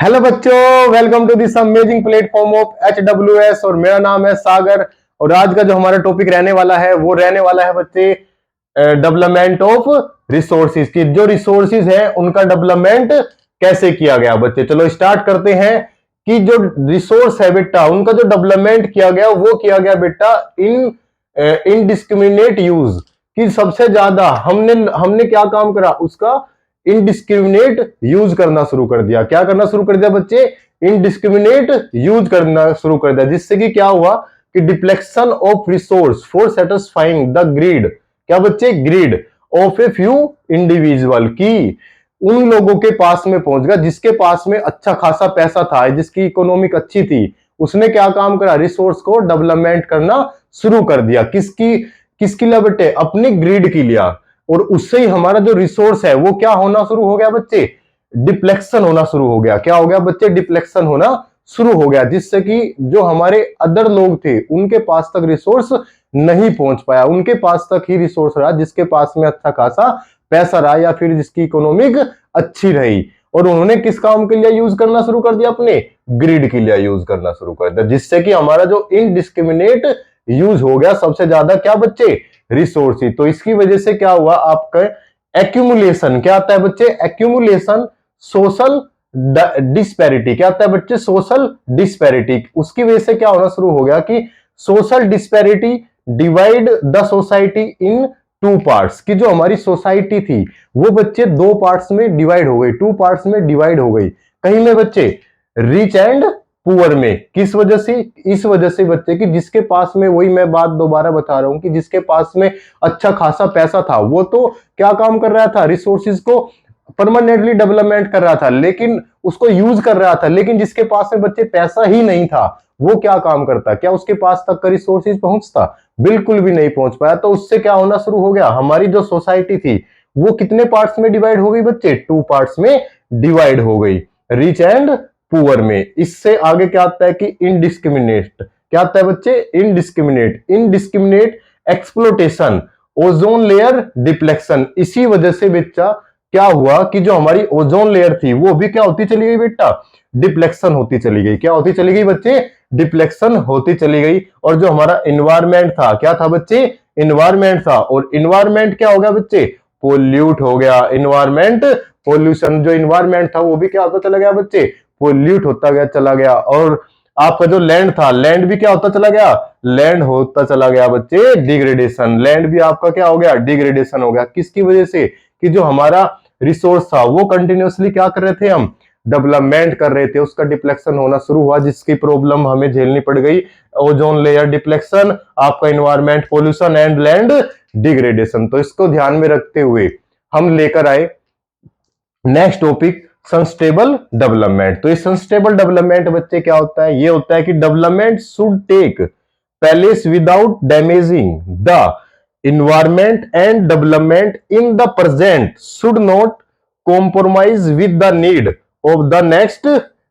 Hello बच्चों, welcome to this amazing platform of HWS। और मेरा नाम है सागर। और आज का जो हमारा टॉपिक रहने वाला है वो रहने वाला है बच्चे डेवलपमेंट ऑफ रिसोर्सेज की। जो रिसोर्सेज है उनका डेवलपमेंट कैसे किया गया। बच्चे चलो स्टार्ट करते हैं कि जो रिसोर्स है बेटा उनका जो डेवलपमेंट किया गया वो किया गया बेटा इन इनडिस्क्रिमिनेट यूज। कि सबसे ज्यादा हमने हमने क्या काम करा, उसका इनडिस्क्रिमिनेट यूज करना शुरू कर दिया। क्या करना शुरू कर दिया बच्चे? इनडिस्क्रिमिनेट यूज करना शुरू कर दिया, जिससे कि क्या हुआ कि depletion of resource for satisfying the greed. क्या बच्चे? Greed of a few individual. की उन लोगों के पास में पहुंच गया जिसके पास में अच्छा खासा पैसा था, जिसकी इकोनॉमिक अच्छी थी। उसने क्या काम करा? रिसोर्स को डेवलपमेंट करना शुरू कर दिया। किसकी किसकी लिया बेटे? अपनी ग्रीड की लिया। और उससे ही हमारा जो रिसोर्स है वो क्या होना शुरू हो गया बच्चे? डिप्लेक्शन होना शुरू हो गया। क्या हो गया बच्चे? डिप्लेक्शन होना शुरू हो गया, जिससे कि जो हमारे अदर लोग थे उनके पास तक रिसोर्स नहीं पहुंच पाया। उनके पास तक ही रिसोर्स रहा जिसके पास में अच्छा खासा पैसा रहा या फिर जिसकी इकोनॉमिक अच्छी रही। और उन्होंने किस काम के लिए यूज करना शुरू कर दिया? अपने ग्रिड के लिए यूज करना शुरू कर दिया, जिससे कि हमारा जो इनडिस्क्रिमिनेट यूज हो गया सबसे ज्यादा क्या बच्चे? रिसोर्सेज। तो इसकी वजह से क्या हुआ आपका? एक्यूमुलेशन। क्या आता है बच्चे? Accumulation social disparity. क्या आता है बच्चे? Social disparity. उसकी वजह से क्या होना शुरू हो गया कि social disparity divide the society in two parts. की जो हमारी सोसाइटी थी वो बच्चे दो पार्ट्स में डिवाइड हो गई, टू पार्ट्स में डिवाइड हो गई। कहीं में बच्चे रिच एंड पुअर में। किस वजह से? इस वजह से बच्चे कि जिसके पास में, वही मैं बात दोबारा बता रहा हूं कि जिसके पास में अच्छा खासा पैसा था वो तो क्या काम कर रहा था? रिसोर्सेज को परमानेंटली डेवलपमेंट कर रहा था, लेकिन उसको यूज कर रहा था। लेकिन जिसके पास में बच्चे पैसा ही नहीं था वो क्या काम करता? क्या उसके पास तक का रिसोर्सेज पहुंचता? बिल्कुल भी नहीं पहुंच पाया। तो उससे क्या होना शुरू हो गया? हमारी जो सोसाइटी थी वो कितने पार्ट्स में डिवाइड हो गई बच्चे? टू पार्ट्स में डिवाइड हो गई, रिच एंड पुअर में। इससे आगे क्या आता है कि इनडिस्क्रिमिनेट। क्या आता है बच्चे? Indiscriminate. Indiscriminate exploitation, ozone layer deflection. इसी वजह से बच्चा क्या हुआ कि जो हमारी ओजोन लेयर थी वो भी क्या होती चली गई बेटा? डिप्लेक्शन होती चली गई। क्या होती चली गई बच्चे? डिप्लेक्शन होती चली गई। और जो हमारा इन्वायरमेंट था, क्या था बच्चे? इन्वायरमेंट था। और इन्वायरमेंट क्या हो गया बच्चे? पोल्यूट हो गया। Environment pollution. जो इन्वायरमेंट था वो भी क्या होता चला गया बच्चे? पोल्यूट होता गया चला गया। और आपका जो लैंड था, लैंड भी क्या होता चला गया? लैंड होता चला गया बच्चे डिग्रेडेशन। लैंड भी आपका क्या हो गया? डिग्रेडेशन हो गया। किसकी वजह से? कि जो हमारा रिसोर्स था वो कंटिन्यूअसली क्या कर रहे थे? हम डेवलपमेंट कर रहे थे, उसका डिप्लेक्शन होना शुरू हुआ, जिसकी प्रॉब्लम हमें झेलनी पड़ गई। ओजोन लेयर डिप्लेक्शन, आपका environment pollution and land degradation. तो इसको ध्यान में रखते हुए हम लेकर आए नेक्स्ट टॉपिक, सस्टेनेबल डेवलपमेंट। तो ये सस्टेनेबल डेवलपमेंट बच्चे क्या होता है? ये होता है कि development should take place without damaging the environment and development in the present should not compromise with the need of the next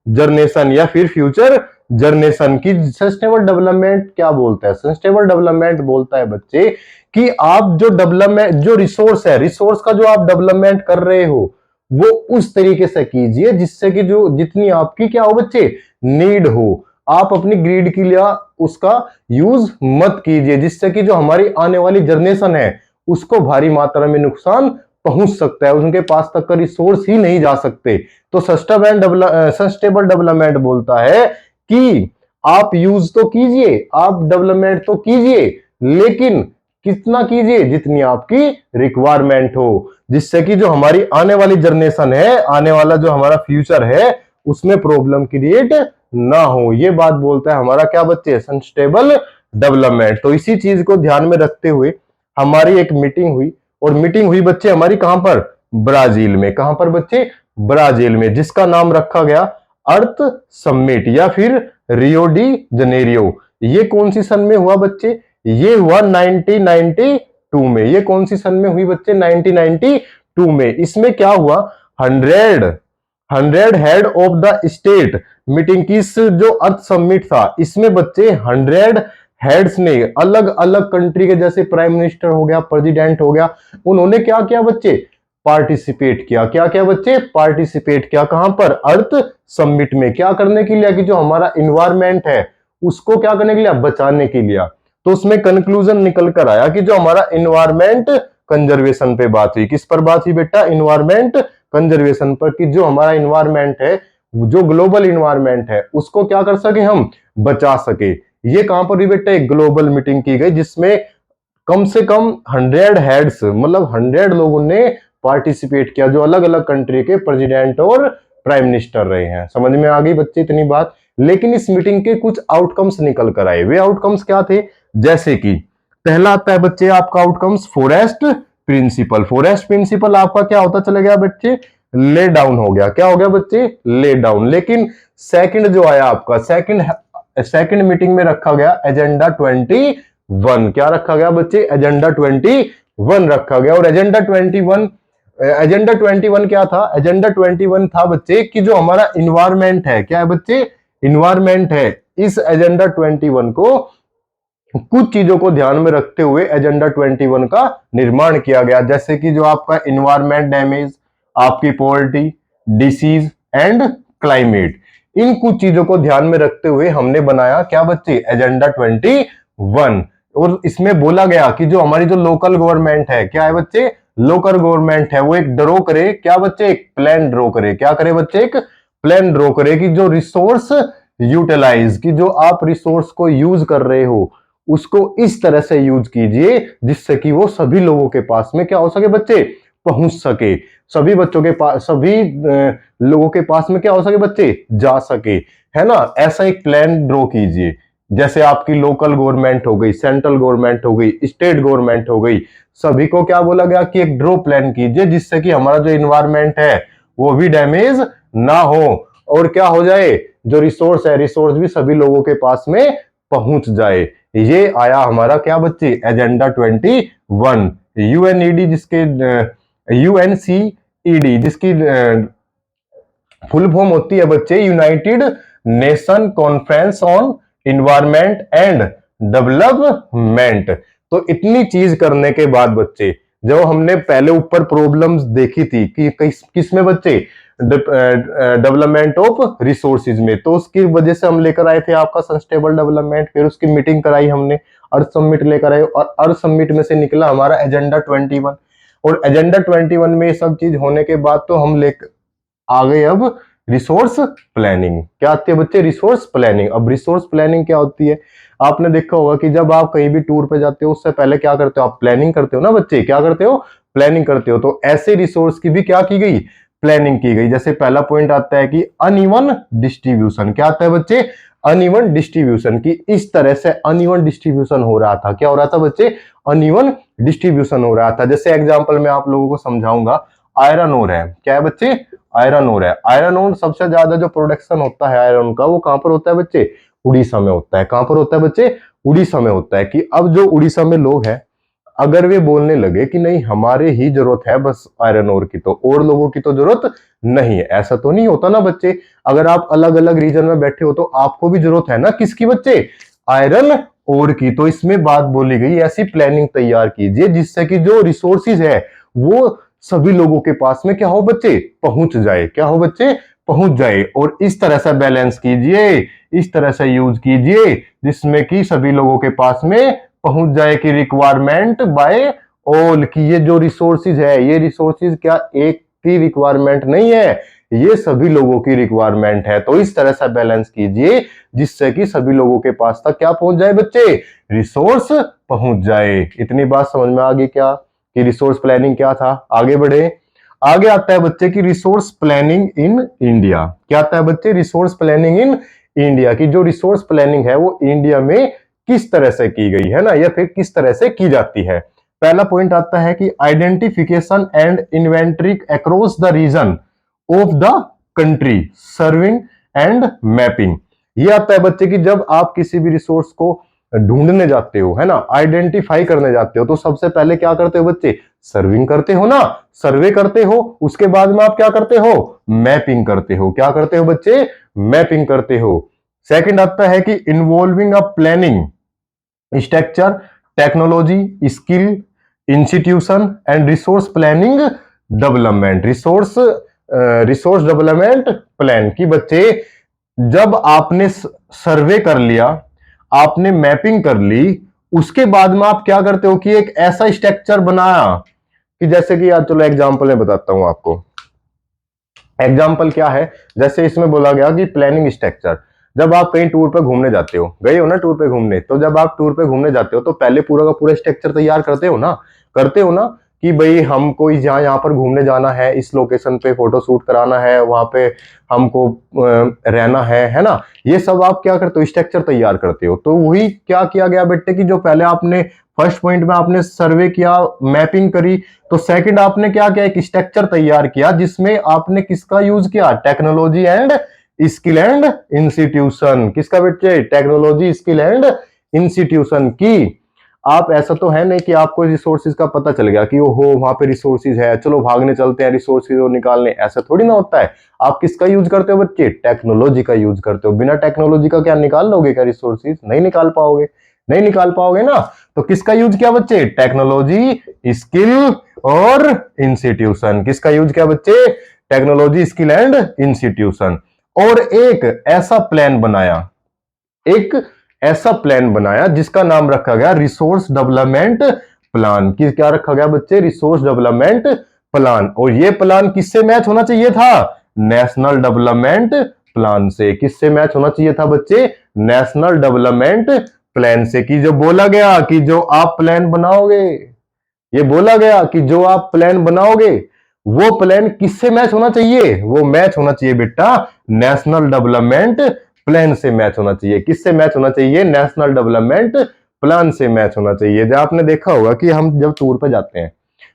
generation या फिर फ्यूचर जनरेशन की। सस्टेनेबल डेवलपमेंट क्या बोलता है? सस्टेनेबल डेवलपमेंट बोलता है बच्चे कि आप जो डेवलपमेंट, जो रिसोर्स है, रिसोर्स का जो आप डेवलपमेंट कर रहे हो वो उस तरीके से कीजिए जिससे कि जो जितनी आपकी क्या हो बच्चे? नीड हो। आप अपनी ग्रीड के लिए उसका यूज मत कीजिए, जिससे कि जो हमारी आने वाली जनरेशन है उसको भारी मात्रा में नुकसान पहुंच सकता है। उनके पास तक का रिसोर्स ही नहीं जा सकते। तो सस्टेनेबल डेवलपमेंट बोलता है कि आप यूज तो कीजिए, आप डेवलपमेंट तो कीजिए, लेकिन कितना कीजिए? जितनी आपकी रिक्वायरमेंट हो, जिससे कि जो हमारी आने वाली जनरेशन है, आने वाला जो हमारा फ्यूचर है उसमें प्रॉब्लम क्रिएट ना हो। ये बात बोलता है हमारा क्या बच्चे? Sustainable development. तो इसी चीज को ध्यान में रखते हुए हमारी एक मीटिंग हुई। और मीटिंग हुई बच्चे हमारी कहां पर? ब्राजील में। कहां पर बच्चे? ब्राजील में, जिसका नाम रखा गया अर्थ समिट या फिर रियो डी जनेरियो। ये कौन सी सन में हुआ बच्चे? ये हुआ 1992 में। ये कौन सी सन में हुई बच्चे? 1992 में। इसमें क्या हुआ? 100 head of the state meeting की। जो अर्थ समिट था इसमें बच्चे 100 हेड्स ने, अलग अलग कंट्री के, जैसे प्राइम मिनिस्टर हो गया, प्रेसिडेंट हो गया, उन्होंने क्या किया बच्चे? पार्टिसिपेट किया। क्या क्या बच्चे? पार्टिसिपेट किया। कहां पर? अर्थ समिट में। क्या करने के लिए? कि जो हमारा इन्वायरमेंट है उसको क्या करने के लिए? बचाने के लिए। तो उसमें कंक्लूजन निकल कर आया कि जो हमारा इन्वायरमेंट कंजर्वेशन पे बात हुई। किस पर बात हुई बेटा? इन्वायरमेंट कंजर्वेशन पर, कि जो हमारा इन्वायरमेंट है, जो ग्लोबल इन्वायरमेंट है, उसको क्या कर सके? हम बचा सके। ये कहां पर हुई बेटा? एक ग्लोबल मीटिंग की गई जिसमें कम से कम 100 हेड्स, मतलब 100 लोगों ने पार्टिसिपेट किया, जो अलग अलग कंट्री के प्रेसिडेंट और प्राइम मिनिस्टर रहे हैं। समझ में आ गई बच्चे इतनी बात? लेकिन इस मीटिंग के कुछ आउटकम्स निकल कर आए। वे आउटकम्स क्या थे? जैसे कि पहला आता है बच्चे आपका outcomes forest principle. Forest principle आपका क्या होता चला गया बच्चे? ले डाउन हो गया। क्या हो गया बच्चे? Lay down. लेकिन सेकंड जो आया आपका, सेकंड मीटिंग में रखा गया एजेंडा 21। क्या रखा गया बच्चे? एजेंडा 21 रखा गया। और एजेंडा 21 क्या था? एजेंडा 21 था बच्चे कि जो हमारा इन्वायरमेंट है, क्या है बच्चे? इन्वायरमेंट है। इस एजेंडा 21 को कुछ चीजों को ध्यान में रखते हुए एजेंडा 21 का निर्माण किया गया। जैसे कि जो आपका इन्वायरमेंट डैमेज, आपकी पॉवर्टी, डिसीज एंड क्लाइमेट, इन कुछ चीजों को ध्यान में रखते हुए हमने बनाया क्या बच्चे? एजेंडा 21। और इसमें बोला गया कि जो हमारी जो लोकल गवर्नमेंट है, क्या है बच्चे? लोकल गवर्नमेंट है, वो एक ड्रॉ करे। क्या बच्चे? एक प्लान ड्रॉ करे। क्या करे बच्चे? एक प्लान ड्रॉ करे कि जो रिसोर्स यूटिलाइज, की जो आप रिसोर्स को यूज कर रहे हो उसको इस तरह से यूज कीजिए जिससे कि वो सभी लोगों के पास में क्या हो सके बच्चे? पहुंच सके। सभी बच्चों के पास, सभी लोगों के पास में क्या हो सके बच्चे? जा सके, है ना? ऐसा एक प्लान ड्रॉ कीजिए। जैसे आपकी लोकल गवर्नमेंट हो गई, सेंट्रल गवर्नमेंट हो गई, स्टेट गवर्नमेंट हो गई, सभी को क्या बोला गया कि एक ड्रॉ प्लान कीजिए जिससे कि हमारा जो इन्वायरमेंट है वो भी डैमेज ना हो और क्या हो जाए? जो रिसोर्स है, रिसोर्स भी सभी लोगों के पास में पहुंच जाए। ये आया हमारा क्या बच्चे? एजेंडा 21। यूएनईडी जिसके यूएनसीईडी जिसकी फुल फॉर्म होती है बच्चे United nation conference on environment and development. तो इतनी चीज करने के बाद बच्चे, जो हमने पहले ऊपर प्रॉब्लम्स देखी थी कि किस में बच्चे? डेवलपमेंट ऑफ रिसोर्सेज में, तो उसकी वजह से हम लेकर आए थे आपका सस्टेनेबल डेवलपमेंट। फिर उसकी मीटिंग कराई हमने, अर्थ समिट लेकर आए और अर्थ समिट में से निकला हमारा एजेंडा 21। और एजेंडा 21 में ये सब चीज होने के बाद तो हम ले आ गए अब रिसोर्स प्लानिंग। क्या आती है बच्चे? Resource planning. अब रिसोर्स प्लानिंग क्या होती है? आपने देखा होगा कि जब आप कहीं भी टूर पे जाते हो उससे पहले क्या करते हो? आप प्लानिंग करते हो ना बच्चे? क्या करते हो? प्लानिंग करते हो। तो ऐसे रिसोर्स की भी क्या की गई? प्लानिंग की गई। जैसे पहला पॉइंट आता है कि अनइवन डिस्ट्रीब्यूशन। क्या आता है बच्चे? अनइवन डिस्ट्रीब्यूशन, की इस तरह से अनइवन डिस्ट्रीब्यूशन हो रहा था। क्या हो रहा था बच्चे? अनइवन डिस्ट्रीब्यूशन हो रहा था। जैसे एग्जांपल मैं आप लोगों को समझाऊंगा। आयरन ओर है, क्या है बच्चे? आयरन ओर है। आयरन ओर सबसे ज्यादा जो प्रोडक्शन होता है आयरन का, वो कहां पर होता है बच्चे? उड़ीसा में होता है। कहां पर होता है बच्चे? उड़ीसा में होता है। कि अब जो उड़ीसा में लोग हैं, अगर वे बोलने लगे कि नहीं हमारे ही जरूरत है बस आयरन ओर की, तो और लोगों की तो जरूरत नहीं है, ऐसा तो नहीं होता ना बच्चे। अगर आप अलग अलग रीजन में बैठे हो तो आपको भी जरूरत है ना किसकी बच्चे? आयरन ओर की। तो इसमें बात बोली गई ऐसी प्लानिंग तैयार कीजिए जिससे कि जो रिसोर्सेज है वो सभी लोगों के पास में क्या हो बच्चे? पहुंच जाए। क्या हो बच्चे? पहुंच जाए। और इस तरह से बैलेंस कीजिए, इस तरह से यूज कीजिए जिसमें कि सभी लोगों के पास में पहुंच जाए। कि रिक्वायरमेंट बाय ऑल, की ये जो रिसोर्सेज है, ये रिसोर्सेज क्या एक की रिक्वायरमेंट नहीं है, ये सभी लोगों की रिक्वायरमेंट है। तो इस तरह से बैलेंस कीजिए जिससे कि सभी लोगों के पास तक क्या पहुंच जाए बच्चे? रिसोर्स पहुंच जाए। इतनी बात समझ में आ गई क्या कि रिसोर्स प्लानिंग क्या था? आगे बढ़े। आगे आता है बच्चे की रिसोर्स प्लानिंग इन इंडिया। क्या आता है बच्चे? Resource planning in India. की जो रिसोर्स प्लानिंग है वो इंडिया में किस तरह से की गई है ना, या फिर किस तरह से की जाती है। पहला पॉइंट आता है कि identification and inventory across the region of the country, surveying and mapping. ये आता है बच्चे की जब आप किसी भी रिसोर्स को ढूंढने जाते हो, है ना, आइडेंटिफाई करने जाते हो, तो सबसे पहले क्या करते हो बच्चे? सर्विंग करते हो ना, सर्वे करते हो। उसके बाद में आप क्या करते हो? मैपिंग करते हो। क्या करते हो बच्चे? मैपिंग करते हो। सेकंड आता है कि involving a planning structure, technology, skill, institution and resource planning development resource development plan की बच्चे जब आपने सर्वे कर लिया, आपने मैपिंग कर ली, उसके बाद में आप क्या करते हो कि एक ऐसा स्ट्रक्चर बनाया कि जैसे कि यार चलो एग्जांपल में बताता हूं आपको। एग्जाम्पल क्या है, जैसे इसमें बोला गया कि प्लानिंग स्ट्रक्चर। जब आप कहीं टूर पे घूमने जाते हो, गए हो ना टूर पे घूमने, तो जब आप टूर पे घूमने जाते हो तो पहले पूरा का पूरा स्ट्रक्चर तैयार करते हो ना कि भाई हमको यहाँ पर घूमने जाना है, इस लोकेशन पे फोटो शूट कराना है, वहां पे हमको रहना है ना। ये सब आप क्या करते हो, स्ट्रक्चर तैयार करते हो। तो वही क्या किया गया बेटे कि जो पहले आपने फर्स्ट पॉइंट में आपने सर्वे किया, मैपिंग करी, तो सेकंड आपने क्या किया, एक स्ट्रक्चर तैयार किया जिसमें आपने किसका यूज किया, technology and skill and institution. किसका बेटे, टेक्नोलॉजी स्किल एंड इंस्टीट्यूशन की। आप ऐसा तो है नहीं कि आपको रिसोर्सेज का पता चल गया कि ओहो वहां पे रिसोर्सेज है, चलो भागने चलते हैं रिसोर्सेज और निकालने, ऐसा थोड़ी ना होता है। आप किसका यूज करते हो बच्चे, टेक्नोलॉजी का यूज करते हो। बिना टेक्नोलॉजी का क्या निकाल लोगे क्या रिसोर्सेज, नहीं निकाल पाओगे, नहीं निकाल पाओगे ना। तो किसका यूज किया बच्चे, टेक्नोलॉजी स्किल और इंस्टीट्यूशन। किसका यूज किया बच्चे, टेक्नोलॉजी स्किल एंड इंस्टीट्यूशन। और एक ऐसा प्लान बनाया जिसका नाम रखा गया रिसोर्स डेवलपमेंट प्लान। क्या रखा गया बच्चे, रिसोर्स डेवलपमेंट प्लान। और ये प्लान किससे मैच होना चाहिए था, नेशनल डेवलपमेंट प्लान से। किससे मैच होना चाहिए था बच्चे, नेशनल डेवलपमेंट प्लान से। कि जो बोला गया कि जो आप प्लान बनाओगे, ये बोला गया कि जो आप प्लान बनाओगे वो प्लान किससे मैच होना चाहिए, वो मैच होना चाहिए बेटा नेशनल डेवलपमेंट प्लान से मैच होना चाहिए। किससे मैच होना चाहिए, नेशनल डेवलपमेंट प्लान से मैच होना चाहिए। जब आपने देखा होगा कि हम जब टूर पे जाते हैं,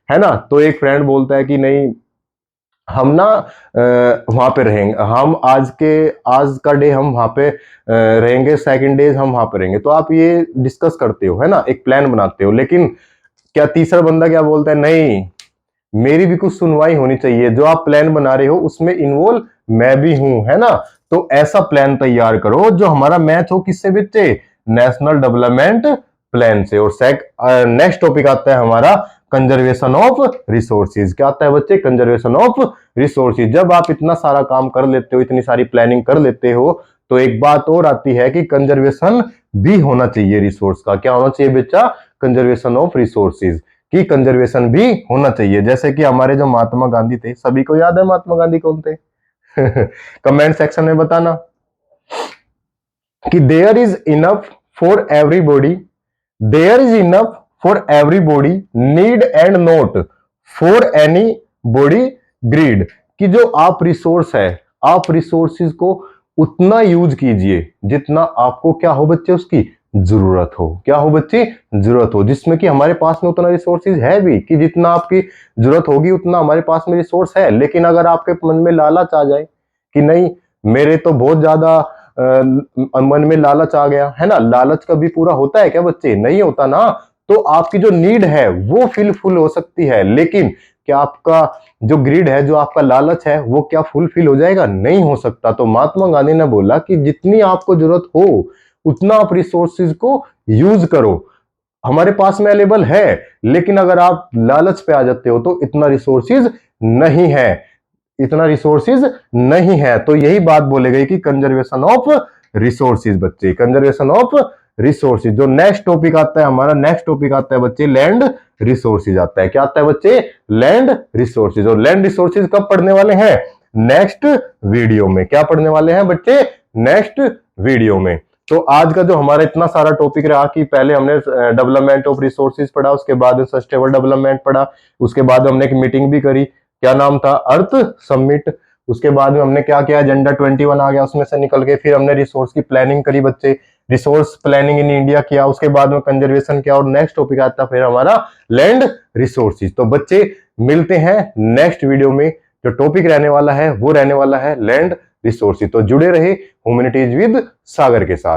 है ना, तो एक फ्रेंड बोलता है कि नहीं हम ना वहां पे रहेंगे, हम आज का डे हम वहां पे रहेंगे, सेकंड डे हम वहां पे रहेंगे। तो आप ये डिस्कस करते हो, है ना, एक प्लान बनाते हो। लेकिन क्या तीसरा बंदा क्या बोलता है, नहीं मेरी भी कुछ सुनवाई होनी चाहिए, जो आप प्लान बना रहे हो उसमें इन्वॉल्व मैं भी हूं, है ना। तो ऐसा प्लान तैयार करो जो हमारा मैच हो किससे बच्चे, नेशनल डेवलपमेंट प्लान से। और नेक्स्ट टॉपिक आता है हमारा कंजर्वेशन ऑफ रिसोर्सेज। क्या आता है बच्चे, कंजर्वेशन ऑफ रिसोर्सेज। जब आप इतना सारा काम कर लेते हो, इतनी सारी प्लानिंग कर लेते हो, तो एक बात और आती है कि कंजर्वेशन भी होना चाहिए रिसोर्स का। क्या होना चाहिए बच्चा, कंजर्वेशन ऑफ रिसोर्सेज की कंजर्वेशन भी होना चाहिए। जैसे कि हमारे जो महात्मा गांधी थे, सभी को याद है महात्मा गांधी कौन थे कमेंट सेक्शन में बताना कि there is enough for everybody, there is enough for everybody need and not for anybody greed. कि जो आप रिसोर्स है, आप रिसोर्सेज को उतना यूज कीजिए जितना आपको क्या हो बच्चे, उसकी जरूरत हो। क्या हो बच्चे, जरूरत हो। जिसमें कि हमारे पास में उतना रिसोर्सेज है भी कि जितना आपकी जरूरत होगी उतना हमारे पास में रिसोर्स है। लेकिन अगर आपके मन में लालच आ जाए कि नहीं मेरे तो बहुत ज्यादा मन में लालच आ गया, है ना, लालच कभी पूरा होता है क्या बच्चे, नहीं होता ना। तो आपकी जो नीड है वो फुलफिल हो सकती है, लेकिन क्या आपका जो ग्रीड है, जो आपका लालच है, वो क्या फुलफिल हो जाएगा, नहीं हो सकता। तो महात्मा गांधी ने बोला कि जितनी आपको जरूरत हो उतना आप रिसोर्सेज को यूज करो। हमारे पास में अवेलेबल है, लेकिन अगर आप लालच पे आ जाते हो तो इतना रिसोर्सेज नहीं है, इतना रिसोर्सेज नहीं है। तो यही बात बोले गई कि कंजर्वेशन ऑफ रिसोर्सेज बच्चे, कंजर्वेशन ऑफ रिसोर्सेज। जो नेक्स्ट टॉपिक आता है हमारा, नेक्स्ट टॉपिक आता है बच्चे लैंड रिसोर्सेज आता है। क्या आता है बच्चे, लैंड रिसोर्सेज। और लैंड रिसोर्सेज कब पढ़ने वाले हैं, नेक्स्ट वीडियो में। क्या पढ़ने वाले हैं बच्चे, नेक्स्ट वीडियो में। तो आज का जो हमारा इतना सारा टॉपिक रहा कि पहले हमने डेवलपमेंट ऑफ रिसोर्सेज पढ़ा, उसके बाद सस्टेनेबल डेवलपमेंट पढ़ा, उसके बाद हमने एक मीटिंग भी करी, क्या नाम था, अर्थ समिट। उसके बाद में हमने क्या किया, एजेंडा 21 आ गया, उसमें से निकल के फिर हमने रिसोर्स की प्लानिंग करी बच्चे, रिसोर्स प्लानिंग इन इंडिया किया, उसके बाद में कंजर्वेशन किया, और नेक्स्ट टॉपिक आता फिर हमारा लैंड रिसोर्सेज। तो बच्चे मिलते हैं नेक्स्ट वीडियो में। जो टॉपिक रहने वाला है वो रहने वाला है लैंड रिसोर्सेज। तो जुड़े रहे ह्यूमैनिटीज विद सागर के साथ।